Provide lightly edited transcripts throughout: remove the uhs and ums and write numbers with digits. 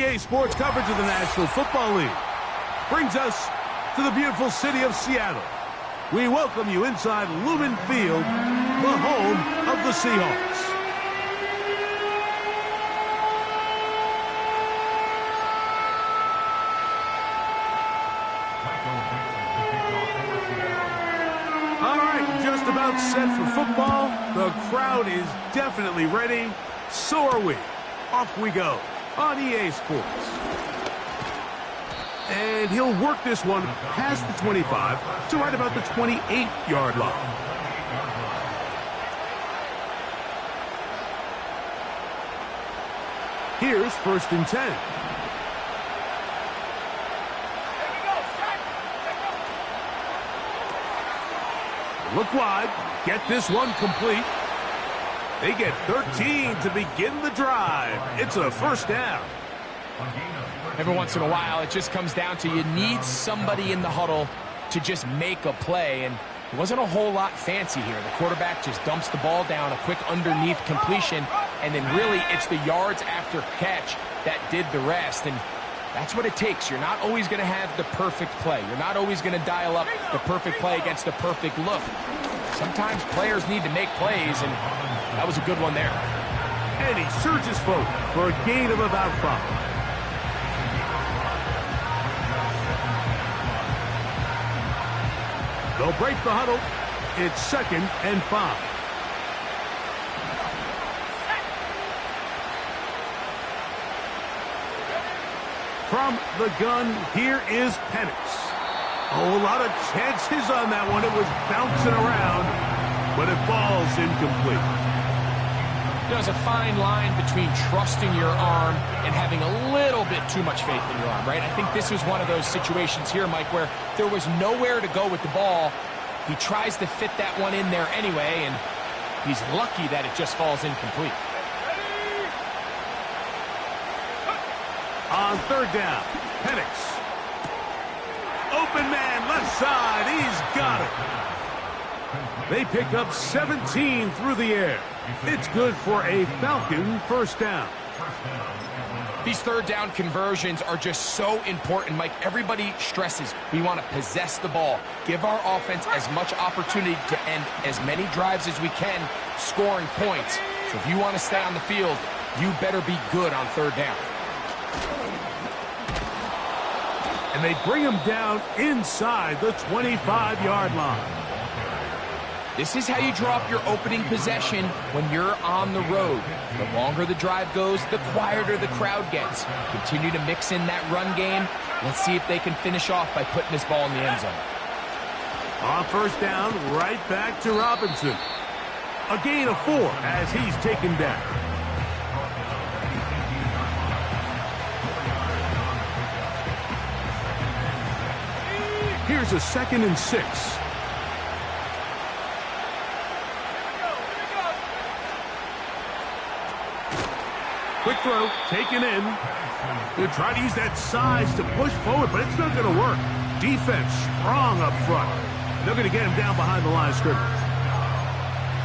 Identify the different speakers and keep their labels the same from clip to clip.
Speaker 1: EA Sports coverage of the National Football League brings us to the beautiful city of Seattle. We welcome you inside Lumen Field, the home of the Seahawks. All right, just about set for football. The crowd is definitely ready. So are we. Off we go on EA Sports. And he'll work this one past the 25 to right about the 28-yard line. Here's 1st and 10. Look wide. Get this one complete. They get 13 to begin the drive. It's a 1st down.
Speaker 2: Every once in a while, it just comes down to you need somebody in the huddle to just make a play. And it wasn't a whole lot fancy here. The quarterback just dumps the ball down, a quick underneath completion, and then really it's the yards after catch that did the rest. And that's what it takes. You're not always going to have the perfect play. You're not always going to dial up the perfect play against the perfect look. Sometimes players need to make plays, and that was a good one there.
Speaker 1: And he surges forward for a gain of about 5. They'll break the huddle. It's 2nd and 5. From the gun, here is Penix. Oh, a lot of chances on that one. It was bouncing around, but it falls incomplete.
Speaker 2: There's a fine line between trusting your arm and having a little bit too much faith in your arm, right? I think this was one of those situations here, Mike, where there was nowhere to go with the ball. He tries to fit that one in there anyway, and he's lucky that it just falls incomplete.
Speaker 1: On 3rd down, Penix. Open man, left side. He's got it. They pick up 17 through the air. It's good for a Falcon 1st down.
Speaker 2: These 3rd down conversions are just so important, Mike. Everybody stresses we want to possess the ball, give our offense as much opportunity to end as many drives as we can, scoring points. So if you want to stay on the field, you better be good on 3rd down.
Speaker 1: And they bring him down inside the 25-yard line.
Speaker 2: This is how you drop your opening possession when you're on the road. The longer the drive goes, the quieter the crowd gets. Continue to mix in that run game. Let's see if they can finish off by putting this ball in the end zone.
Speaker 1: On 1st down, right back to Robinson. A gain of 4 as he's taken down. Here's a 2nd and 6. Quick throw, taken in. They'll try to use that size to push forward, but it's not going to work. Defense strong up front. They're going to get him down behind the line of scrimmage.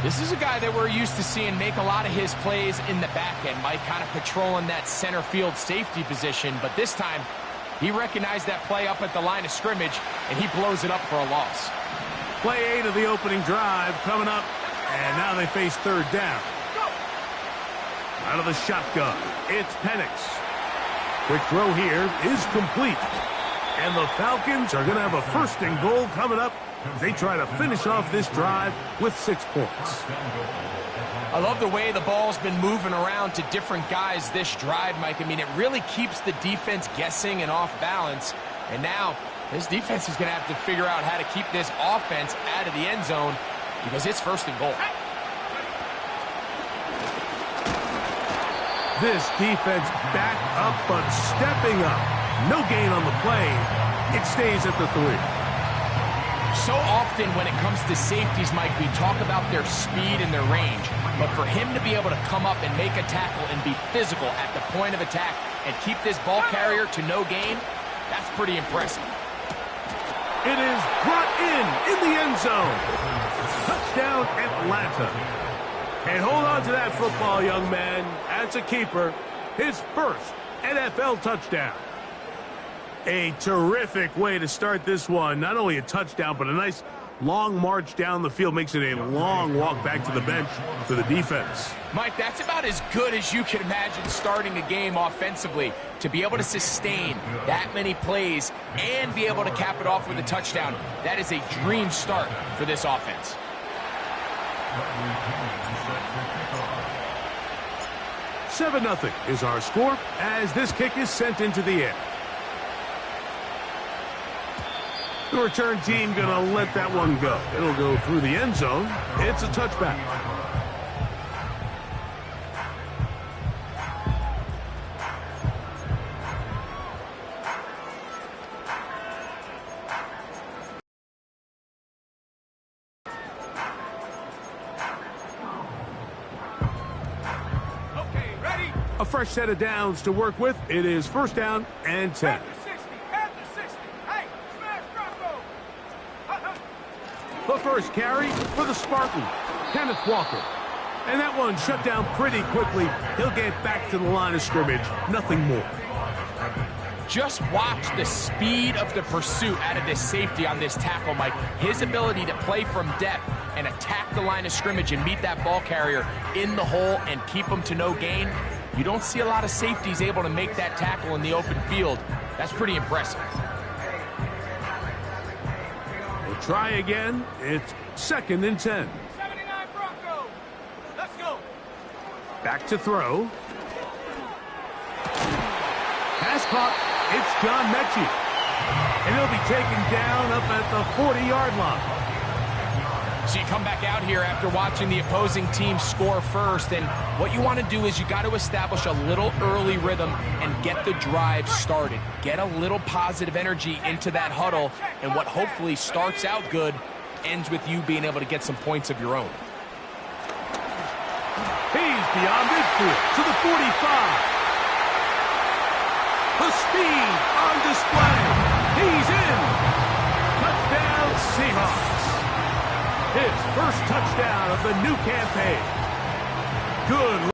Speaker 2: This is a guy that we're used to seeing make a lot of his plays in the back end, Mike, kind of patrolling that center field safety position, but this time he recognized that play up at the line of scrimmage, and he blows it up for a loss.
Speaker 1: Play 8 of the opening drive coming up, and now they face 3rd down. Out of the shotgun, it's Penix. Quick throw here is complete. And the Falcons are going to have a 1st and goal coming up as they try to finish off this drive with 6 points.
Speaker 2: I love the way the ball's been moving around to different guys this drive, Mike. I mean, it really keeps the defense guessing and off balance. And now this defense is going to have to figure out how to keep this offense out of the end zone because it's 1st and goal.
Speaker 1: This defense back up, but stepping up. No gain on the play. It stays at the 3.
Speaker 2: So often when it comes to safeties, Mike, we talk about their speed and their range. But for him to be able to come up and make a tackle and be physical at the point of attack and keep this ball carrier to no gain, that's pretty impressive.
Speaker 1: It is brought in the end zone. Touchdown, Atlanta. And hold on to that football, young man. As a keeper, his 1st NFL touchdown. A terrific way to start this one. Not only a touchdown, but a nice long march down the field. Makes it a long walk back to the bench for the defense.
Speaker 2: Mike, that's about as good as you can imagine starting a game offensively. To be able to sustain that many plays and be able to cap it off with a touchdown, that is a dream start for this offense.
Speaker 1: 7-0 is our score as this kick is sent into the air. The return team going to let that one go. It'll go through the end zone. It's a touchback.
Speaker 3: Okay, ready?
Speaker 1: A fresh set of downs to work with. It is first down and 10. The first carry for the Spartan, Kenneth Walker. And that one shut down pretty quickly. He'll get back to the line of scrimmage. Nothing more.
Speaker 2: Just watch the speed of the pursuit out of this safety on this tackle, Mike. His ability to play from depth and attack the line of scrimmage and meet that ball carrier in the hole and keep him to no gain. You don't see a lot of safeties able to make that tackle in the open field. That's pretty impressive.
Speaker 1: Try again. It's second and 10.
Speaker 3: 79 Bronco. Let's go.
Speaker 1: Back to throw. Pass caught. It's John Mechie. And he'll be taken down up at the 40-yard line.
Speaker 2: So you come back out here after watching the opposing team score first, and what you want to do is you got to establish a little early rhythm and get the drive started. Get a little positive energy into that huddle, and what hopefully starts out good ends with you being able to get some points of your own.
Speaker 1: He's beyond midfield to the 45. The speed on display. He's in. Touchdown Seahawks. His first touchdown of the new campaign. Good.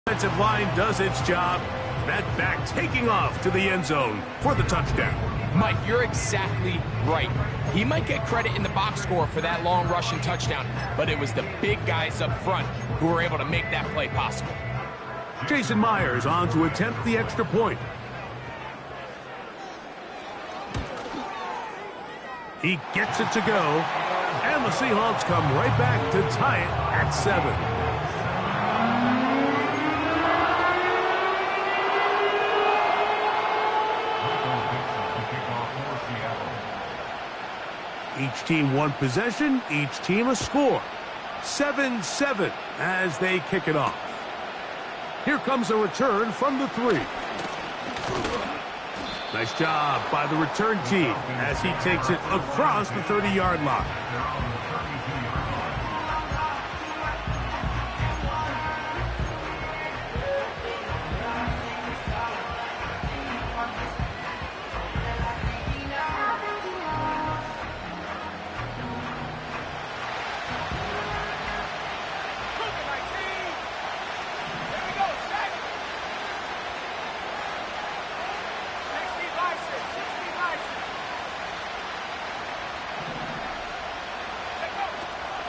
Speaker 1: Defensive line does its job. That back taking off to the end zone for the touchdown.
Speaker 2: Mike, you're exactly right. He might get credit in the box score for that long rushing touchdown, but it was the big guys up front who were able to make that play possible.
Speaker 1: Jason Myers on to attempt the extra point. He gets it to go, and the Seahawks come right back to tie it at 7. Each team one possession, each team a score. 7-7 as they kick it off. Here comes a return from the 3. Nice job by the return team as he takes it across the 30-yard line.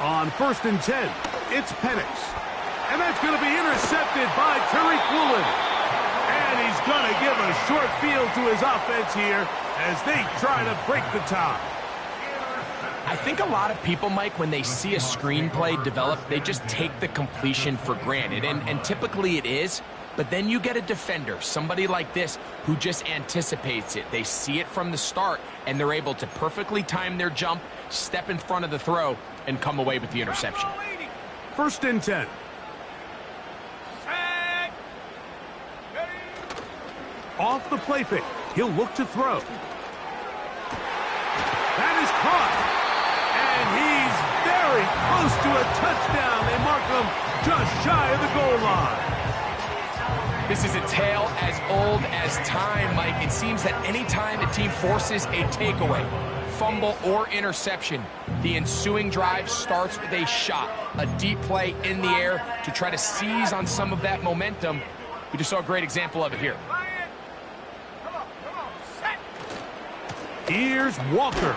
Speaker 1: On 1st and 10, it's Penix. And that's going to be intercepted by Tariq Woolen. And he's going to give a short field to his offense here as they try to break the tie.
Speaker 2: I think a lot of people, Mike, when they see a screenplay develop, they just take the completion for granted. And typically it is. But then you get a defender, somebody like this, who just anticipates it. They see it from the start, and they're able to perfectly time their jump, step in front of the throw, and come away with the interception.
Speaker 1: 1st and 10. Off the play fake. He'll look to throw. That is caught. And he's very close to a touchdown. They mark him just shy of the goal line.
Speaker 2: This is a tale as old as time, Mike. It seems that any time a team forces a takeaway, fumble, or interception, the ensuing drive starts with a shot, a deep play in the air to try to seize on some of that momentum You just saw a great example of it here.
Speaker 3: Ryan! Come on, set!
Speaker 1: Here's Walker.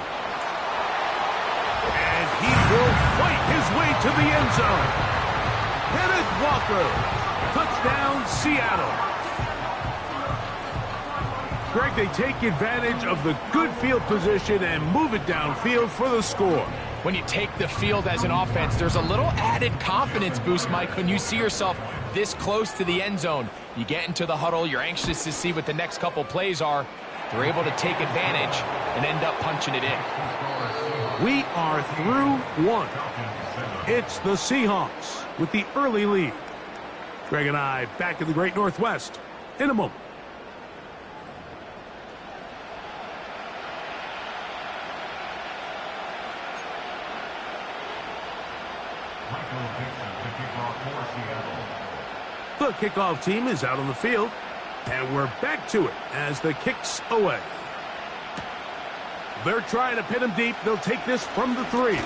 Speaker 1: And he will fight his way to the end zone. Kenneth Walker. Touchdown, Seattle. Greg, they take advantage of the good field position and move it downfield for the score.
Speaker 2: When you take the field as an offense, there's a little added confidence boost, Mike, when you see yourself this close to the end zone. You get into the huddle, you're anxious to see what the next couple plays are. They're able to take advantage and end up punching it in.
Speaker 1: We are through one. It's the Seahawks with the early lead. Greg and I back in the Great Northwest in a moment. The kickoff team is out on the field, and we're back to it as the kick's away. They're trying to pin him deep. They'll take this from the 3.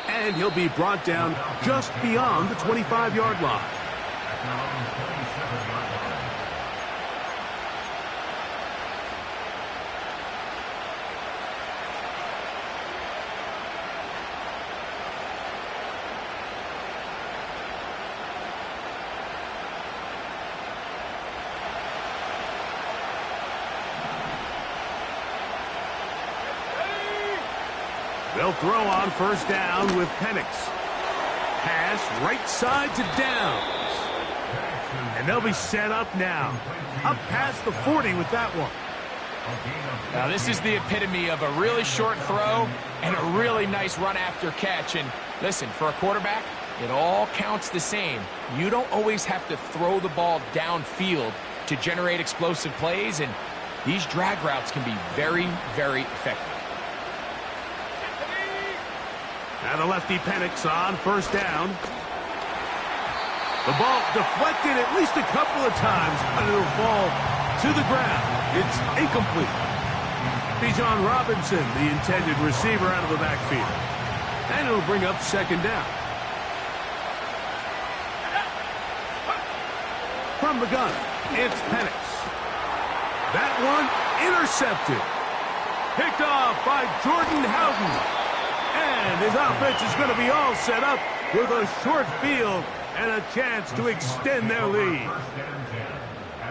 Speaker 1: And he'll be brought down just beyond the 25-yard line. They'll throw on first down with Penix. Pass right side to Downs. And they'll be set up now. Up past the 40 with that one.
Speaker 2: Now this is the epitome of a really short throw and a really nice run after catch. And listen, for a quarterback, it all counts the same. You don't always have to throw the ball downfield to generate explosive plays, and these drag routes can be very, very effective.
Speaker 1: Now the lefty Penix on first down. The ball deflected at least a couple of times, but it'll fall to the ground. It's incomplete. Bijan Robinson, the intended receiver, out of the backfield. And it'll bring up second down. From the gun, it's Penix. That one intercepted. Picked off by Jordan Howden. And his offense is going to be all set up with a short field and a chance to extend their lead.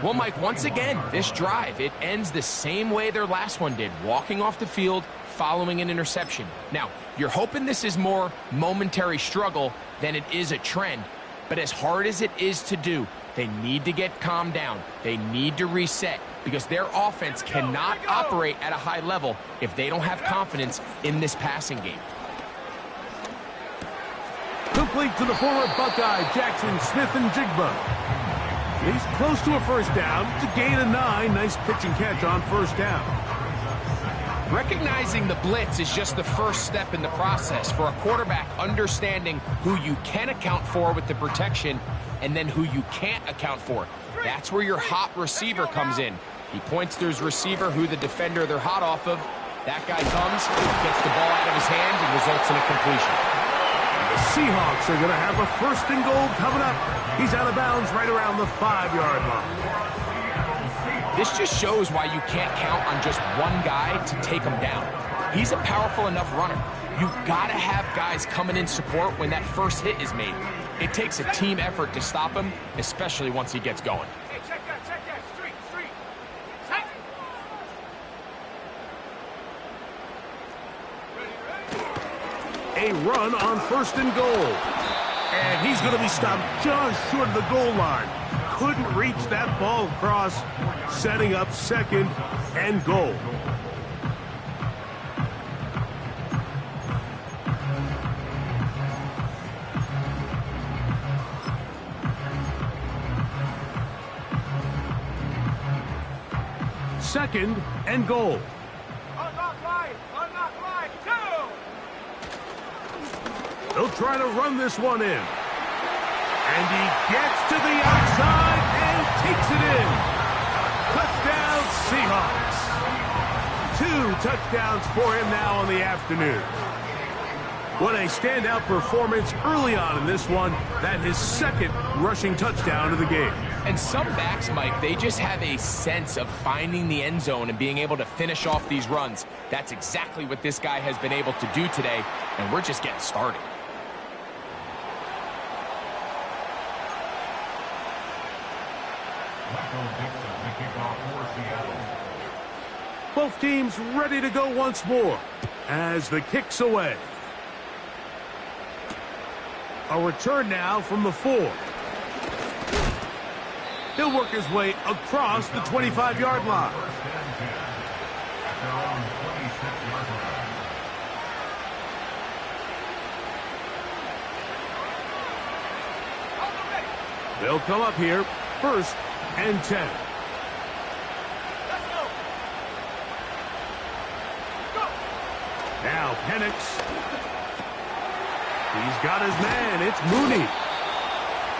Speaker 2: Well, Mike, once again, this drive, it ends the same way their last one did, walking off the field, following an interception. Now, you're hoping this is more momentary struggle than it is a trend, but as hard as it is to do, they need to get calmed down. They need to reset because their offense cannot operate at a high level if they don't have confidence in this passing game.
Speaker 1: Complete to the former Buckeye, Jackson Smith-Njigba. He's close to a first down. It's a gain of 9. Nice pitch and catch on first down.
Speaker 2: Recognizing the blitz is just the first step in the process for a quarterback, understanding who you can account for with the protection and then who you can't account for. That's where your hot receiver comes in. He points to his receiver, who the defender they're hot off of. That guy comes, gets the ball out of his hands, and results in a completion.
Speaker 1: The Seahawks are going to have a first and goal coming up. He's out of bounds right around the 5-yard line.
Speaker 2: This just shows why you can't count on just one guy to take him down. He's a powerful enough runner. You've got to have guys coming in support when that first hit is made. It takes a team effort to stop him, especially once he gets going.
Speaker 3: Hey, check that, street. Check.
Speaker 1: A run on first and goal. And he's going to be stopped just short of the goal line. Couldn't reach that ball across, setting up second and goal. Second and goal.
Speaker 3: Unlock line, 2!
Speaker 1: They'll try to run this one in. And he gets to the outside and takes it in. Touchdown, Seahawks. 2 touchdowns for him now on the afternoon. What a standout performance early on in this one. That his second rushing touchdown of the game.
Speaker 2: And some backs, Mike, they just have a sense of finding the end zone and being able to finish off these runs. That's exactly what this guy has been able to do today, and we're just getting started.
Speaker 1: Both teams ready to go once more as the kick's away. A return now from the 4. He'll work his way across the 25-yard line. They'll come up here, 1st and 10.
Speaker 3: Let's go. Go.
Speaker 1: Now Penix. He's got his man. It's Mooney.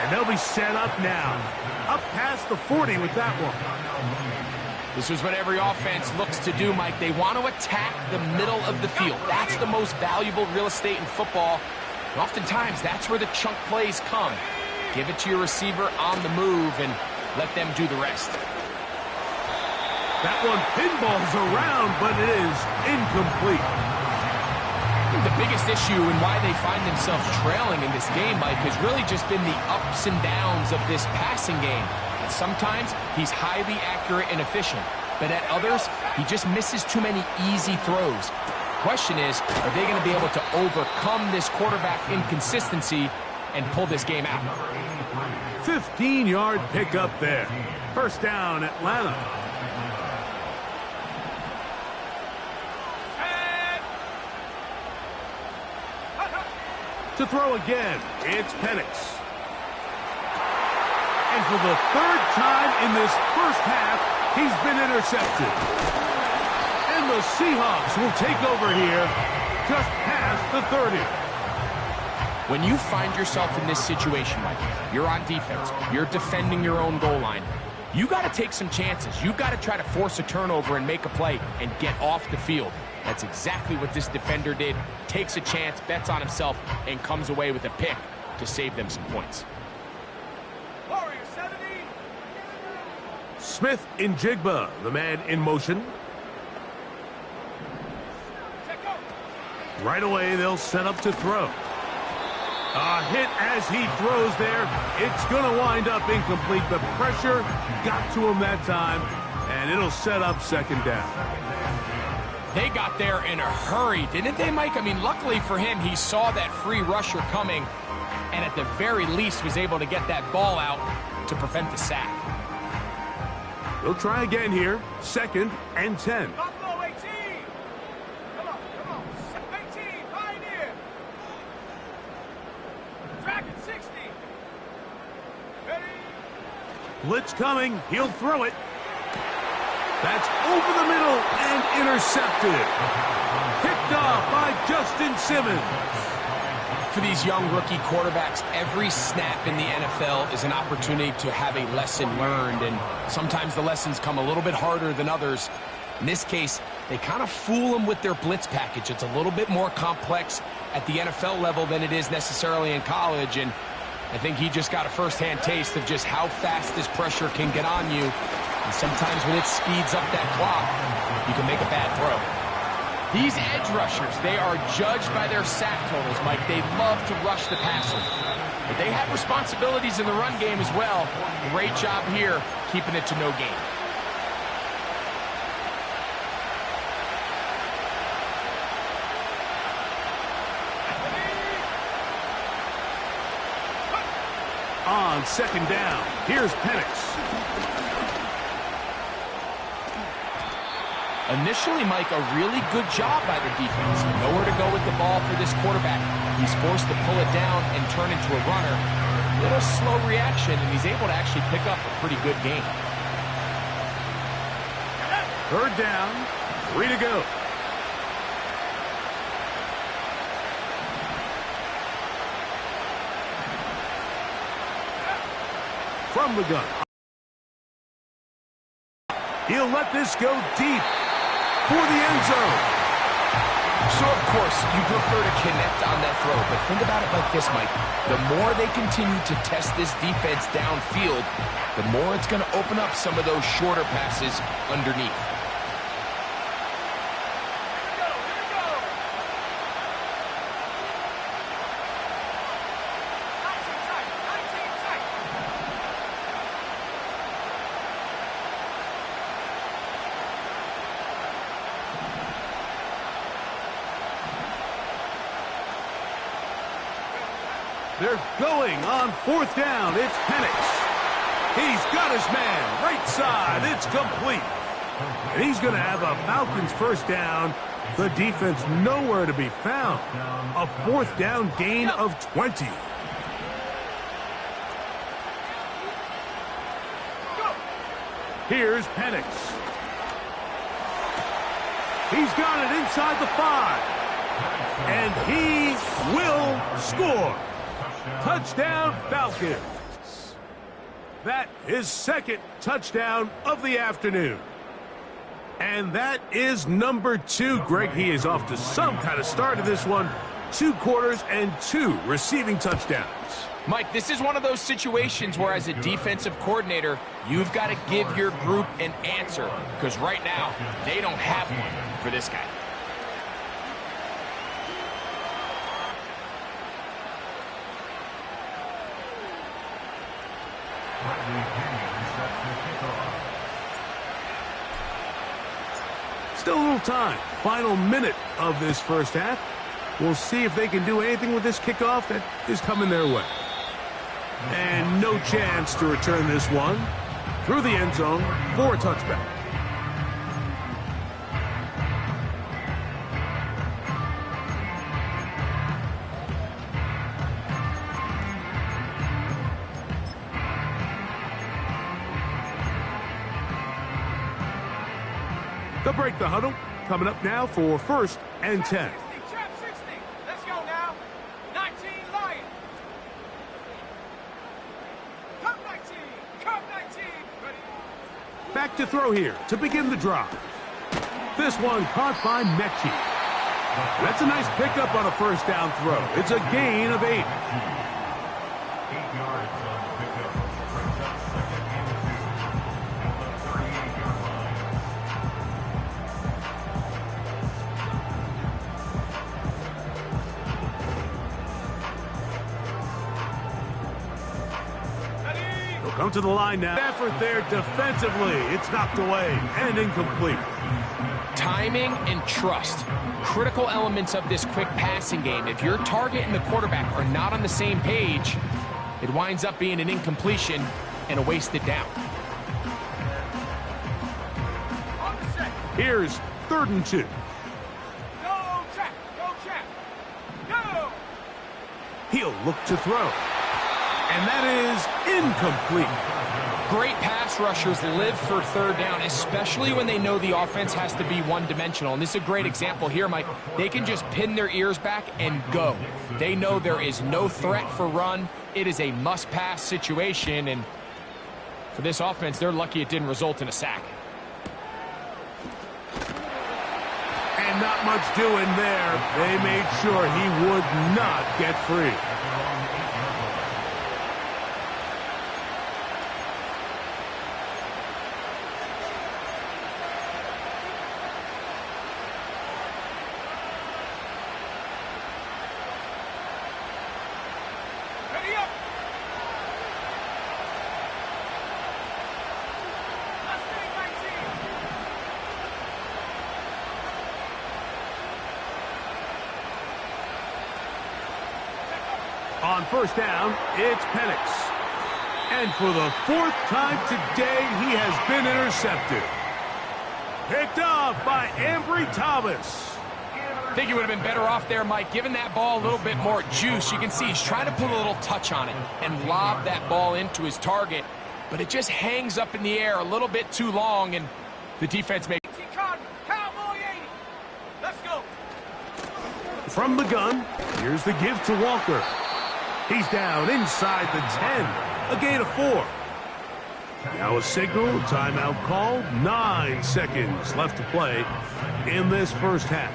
Speaker 1: And they'll be set up now. Up past the 40 with that one.
Speaker 2: This is what every offense looks to do, Mike. They want to attack the middle of the field. That's the most valuable real estate in football. And oftentimes, that's where the chunk plays come. Give it to your receiver on the move and let them do the rest.
Speaker 1: That one pinballs around, but it is incomplete.
Speaker 2: The biggest issue and why they find themselves trailing in this game, Mike, has really just been the ups and downs of this passing game. And sometimes he's highly accurate and efficient, but at others, he just misses too many easy throws. The question is, are they going to be able to overcome this quarterback inconsistency and pull this game out?
Speaker 1: 15-yard pickup there. 1st down, Atlanta. To throw again, it's Penix. And for the 3rd time in this 1st half, he's been intercepted. And the Seahawks will take over here just past the 30.
Speaker 2: When you find yourself in this situation, Mike, you're on defense, you're defending your own goal line, you got to take some chances. You've got to try to force a turnover and make a play and get off the field. That's exactly what this defender did. Takes a chance, bets on himself, and comes away with a pick to save them some points.
Speaker 3: Warrior 70.
Speaker 1: Smith in Jigba, the man in motion.
Speaker 3: Check go.
Speaker 1: Right away, they'll set up to throw. A hit as he throws there. It's going to wind up incomplete. The pressure got to him that time, and it'll set up 2nd down.
Speaker 2: They got there in a hurry, didn't they, Mike? I mean, luckily for him, he saw that free rusher coming and at the very least was able to get that ball out to prevent the sack.
Speaker 1: They'll try again here. 2nd and 10.
Speaker 3: Buffalo 18. Come on. 18, Pioneer. Dragon 60. Ready.
Speaker 1: Blitz coming. He'll throw it. That's over the middle and intercepted. Picked off by Justin Simmons.
Speaker 2: For these young rookie quarterbacks, every snap in the NFL is an opportunity to have a lesson learned, and sometimes the lessons come a little bit harder than others. In this case, they kind of fool them with their blitz package. It's a little bit more complex at the NFL level than it is necessarily in college, and I think he just got a first-hand taste of just how fast this pressure can get on you. And sometimes when it speeds up that clock, you can make a bad throw. These edge rushers, they are judged by their sack totals, Mike. They love to rush the passer. But they have responsibilities in the run game as well. Great job here, keeping it to no gain.
Speaker 1: On 2nd down, here's Penix.
Speaker 2: Initially, Mike, a really good job by the defense. Nowhere to go with the ball for this quarterback. He's forced to pull it down and turn into a runner. Little slow reaction, and he's able to actually pick up a pretty good game.
Speaker 1: 3rd down, 3 to go. From the gun. He'll let this go deep for the end zone.
Speaker 2: So, of course, you prefer to connect on that throw, but think about it like this, Mike. The more they continue to test this defense downfield, the more it's going to open up some of those shorter passes underneath.
Speaker 1: They're going on fourth down. It's Penix. He's got his man. Right side. It's complete. And he's going to have a Falcons first down. The defense nowhere to be found. A fourth down gain of 20. Here's Penix. He's got it inside the 5. And he will score. Touchdown, Falcons. That is second touchdown of the afternoon. And that is number 2. Greg, he is off to some kind of start in this one. 2 quarters and 2 receiving touchdowns.
Speaker 2: Mike, this is one of those situations where as a defensive coordinator, you've got to give your group an answer. Because right now, they don't have one for this guy.
Speaker 1: Still a little time. Final minute of this first half. We'll see if they can do anything with this kickoff that is coming their way. And no chance to return this one through the end zone for a touchback. They'll break the huddle. Coming up now for first and 10.
Speaker 3: Trap 60. Let's go now. 19 Lions. Cup 19. Cup 19. Ready?
Speaker 1: Back to throw here to begin the drive. This one caught by Mechie. That's a nice pickup on a first down throw. It's a gain of 8.
Speaker 4: 8 yards on the pickup. Brings up second and 2 at the 38-yard line.
Speaker 1: They'll come to the line now. Effort there defensively. It's knocked away and incomplete.
Speaker 2: Timing and trust. Critical elements of this quick passing game. If your target and the quarterback are not on the same page, it winds up being an incompletion and a wasted down.
Speaker 3: On the set.
Speaker 1: Here's 3rd and 2.
Speaker 3: Go trap. Go trap. Go.
Speaker 1: He'll look to throw. And that is incomplete.
Speaker 2: Great pass rushers live for 3rd down, especially when they know the offense has to be one-dimensional. And this is a great example here, Mike. They can just pin their ears back and go. They know there is no threat for run. It is a must-pass situation. And for this offense, they're lucky it didn't result in a sack.
Speaker 1: And not much doing there. They made sure he would not get free.
Speaker 3: Ready up. Let's take 19.
Speaker 1: On first down, it's Penix. And for the 4th time today, he has been intercepted. Picked off by Ambry Thomas.
Speaker 2: I think he would have been better off there, Mike, giving that ball a little bit more juice. You can see he's trying to put a little touch on it and lob that ball into his target, but it just hangs up in the air a little bit too long, and the defense makes...
Speaker 3: Cowboy 80. Let's go.
Speaker 1: From the gun, here's the give to Walker. He's down inside the 10. A gain of 4. Now a signal, timeout called. 9 seconds left to play in this first half.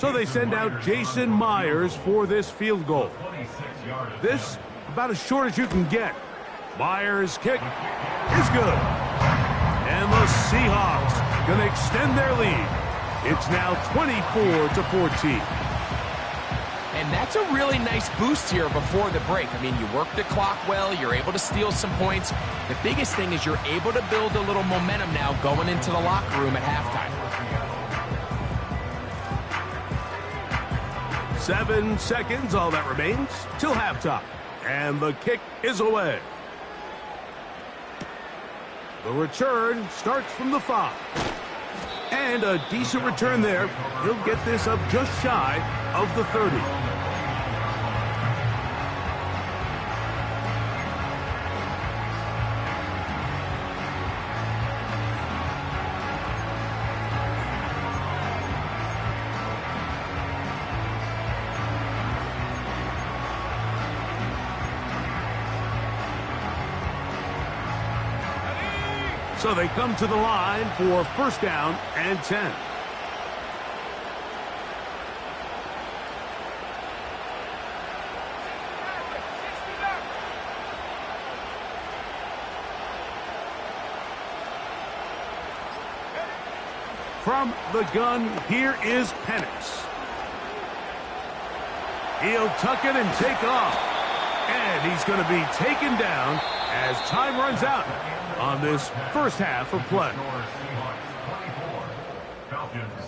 Speaker 1: So they send out Jason Myers for this field goal.
Speaker 4: 26-yard
Speaker 1: This, about as short as you can get. Myers' kick is good. And the Seahawks going to extend their lead. It's now 24-14.
Speaker 2: And that's a really nice boost here before the break. I mean, you work the clock well. You're able to steal some points. The biggest thing is you're able to build a little momentum now going into the locker room at halftime.
Speaker 1: 7 seconds, all that remains, till halftime. And the kick is away. The return starts from the 5. And a decent return there. He'll get this up just shy of the 30. So they come to the line for first down and 10. From the gun, here is Penix. He'll tuck it and take off. And he's going to be taken down as time runs out on this first half of play.
Speaker 4: Seahawks 24, Falcons